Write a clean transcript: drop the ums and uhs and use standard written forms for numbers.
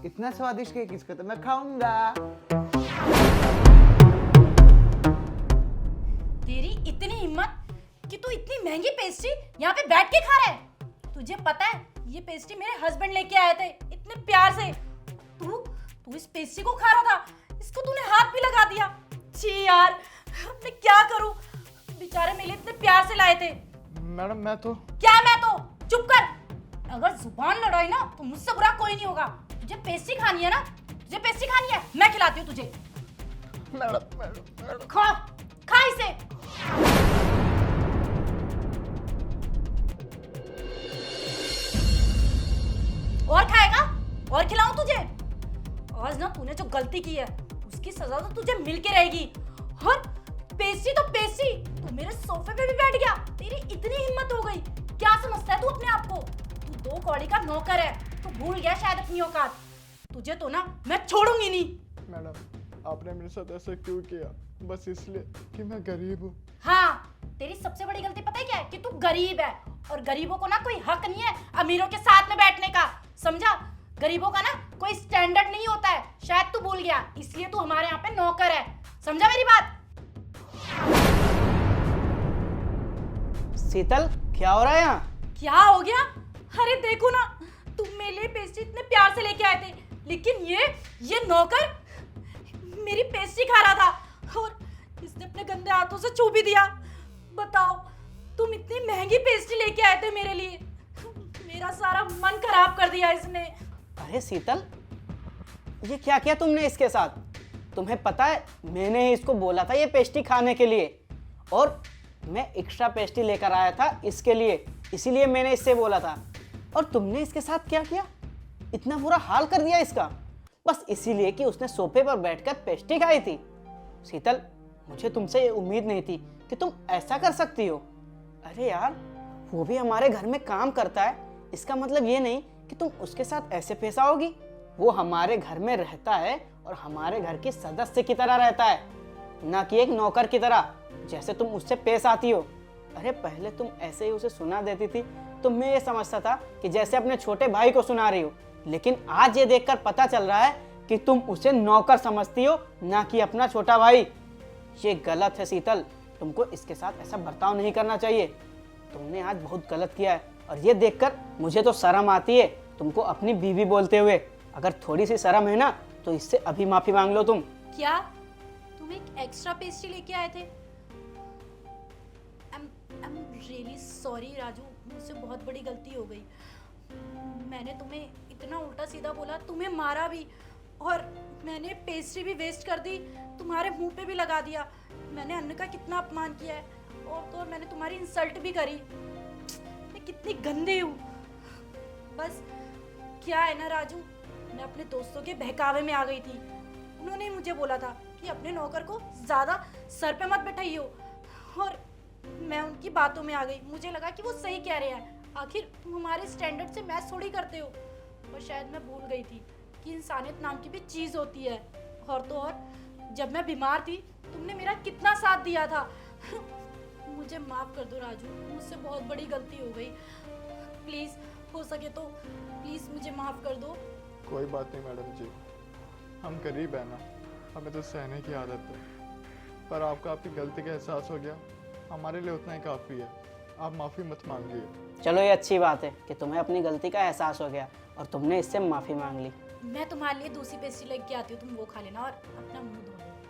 इतना स्वादिष्ट केक इसका तो मैं खाऊंगा। तेरी इतनी हिम्मत कि तू इतनी महंगी पेस्ट्री यहाँ पे बैठ के खा रहा है। तुझे पता है ये पेस्ट्री मेरे हस्बैंड लेके आए थे इतने प्यार से। तू इस पेस्ट्री को खा रहा था, इसको तूने हाथ भी लगा दिया। छी यार, मैं क्या करूं, बेचारे मेरे लिए इतने प्यार से लाए थे। मैडम मैं तो चुप कर। अगर जुबान लड़ाई ना तो मुझसे बुरा कोई नहीं होगा। तुझे पेस्ट्री खानी है ना, तुझे पेस्ट्री खानी है, मैं खिलाती हूँ तुझे। मैडम खा इसे। और खाएगा? और खिलाऊं तुझे? आज ना तूने जो गलती की है उसकी सजा तो तुझे मिल के रहेगी। और पेस्ट्री तो पेस्ट्री, तू मेरे सोफे पे भी बैठ गया। तेरी इतनी हिम्मत हो गई, क्या समझता है तू अपने आप को? तू 2 कौड़ी का नौकर है, तू भूल गया शायद अपनी औकात। तुझे तो ना मैं छोड़ूंगी नहीं। मैडम आपने मेरे साथ ऐसा क्यों किया? बस इसलिए कि मैं गरीब हूँ। हाँ, तेरी सबसे बड़ी गलती पता है क्या है? कि तू गरीब है, और गरीबों को ना कोई हक नहीं है अमीरों के साथ में बैठने का, समझा? गरीबों का ना कोई स्टैंडर्ड नहीं होता है, शायद तू भूल गया, इसलिए तू हमारे यहाँ पे नौकर है, समझा मेरी बात? शीतल, क्या हो रहा है यहाँ? क्या हो गया? अरे देखो ना, तुम मेरे लिए पेस्ट्री इतने प्यार से लेके आए थे, लेकिन ये नौकर मेरी पेस्ट्री खा रहा था और इसने अपने गंदे हाथों से छू भी दिया। बताओ, तुम इतनी महंगी पेस्ट्री लेके आए थे मेरे लिए, मेरा सारा मन खराब कर दिया इसने। अरे शीतल, ये क्या किया तुमने इसके साथ? तुम्हें पता है मैंने ही इसको बोला था ये पेस्ट्री खाने के लिए, और मैं एक्स्ट्रा पेस्ट्री लेकर आया था इसके लिए, इसीलिए मैंने इससे बोला था। और तुमने इसके साथ क्या किया? इतना बुरा हाल कर दिया इसका, बस इसीलिए कि उसने सोफे पर बैठकर पेस्ट्री खाई थी। शीतल, मुझे तुमसे ये उम्मीद नहीं थी कि तुम ऐसा कर सकती हो। अरे यार, वो भी हमारे घर में काम करता है, इसका मतलब ये नहीं कि तुम उसके साथ ऐसे पेश आओगी। वो हमारे घर में रहता है और हमारे घर के सदस्य की तरह रहता है, ना कि एक नौकर की तरह जैसे तुम उससे पेश आती हो। अरे पहले तुम ऐसे ही उसे सुना देती थी तो मैं ये समझता था कि जैसे अपने छोटे भाई को सुना रही हो, लेकिन आज ये देखकर पता चल रहा है कि तुम उसे नौकर समझती हो, ना कि अपना छोटा भाई। ये गलत है शीतल, तुमको इसके साथ ऐसा बर्ताव नहीं करना चाहिए। तुमने आज बहुत गलत किया है, और ये देखकर मुझे तो शर्म आती है तुमको अपनी बीवी बोलते हुए। अगर थोड़ी सी शर्म है ना तो इससे अभी माफी मांग लो तुम। क्या तुम एक एक्स्ट्रा पेस्ट्री लेके आए थे? I'm really sorry राजू, मुझसे बहुत बड़ी गलती हो गई। मैंने तुम्हें इतना उल्टा सीधा बोला, तुम्हें मारा भी, और मैंने पेस्ट्री भी वेस्ट कर दी, तुम्हारे मुंह पे भी लगा दिया। मैंने अन्न का कितना अपमान किया है, और तो और मैंने तुम्हारी इंसल्ट भी करी। मैं कितनी गंदी हूँ। बस क्या है ना राजू, मैं अपने दोस्तों के बहकावे में आ गई थी। उन्होंने मुझे बोला था कि अपने नौकर को ज़्यादा सर पे मत बैठाइयो, और मैं उनकी बातों में आ गई। मुझे लगा कि वो सही कह रहे हैं, आखिर तुम हमारे स्टैंडर्ड से मैच थोड़ी करते हो। और शायद मैं भूल गई थी कि इंसानियत नाम की भी चीज़ होती है। और तो और जब मैं बीमार थी तुमने मेरा कितना साथ दिया था। मुझे माफ़ कर दो राजू, मुझसे बहुत बड़ी गलती हो गई। प्लीज़, हो सके तो प्लीज़ मुझे माफ़ कर दो। कोई बात नहीं मैडम जी, हम गरीब है ना, हमें तो सहने की आदत है। पर आपको आपकी गलती का एहसास हो गया, हमारे लिए उतना ही काफ़ी है। आप माफ़ी मत मांगिए। चलो, ये अच्छी बात है कि तुम्हें अपनी गलती का एहसास हो गया और तुमने इससे माफी मांग ली। मैं तुम्हारे लिए दूसरी पेस्ट्री लेके आती हूँ, तुम वो खा लेना और अपना मुंह धो लेना।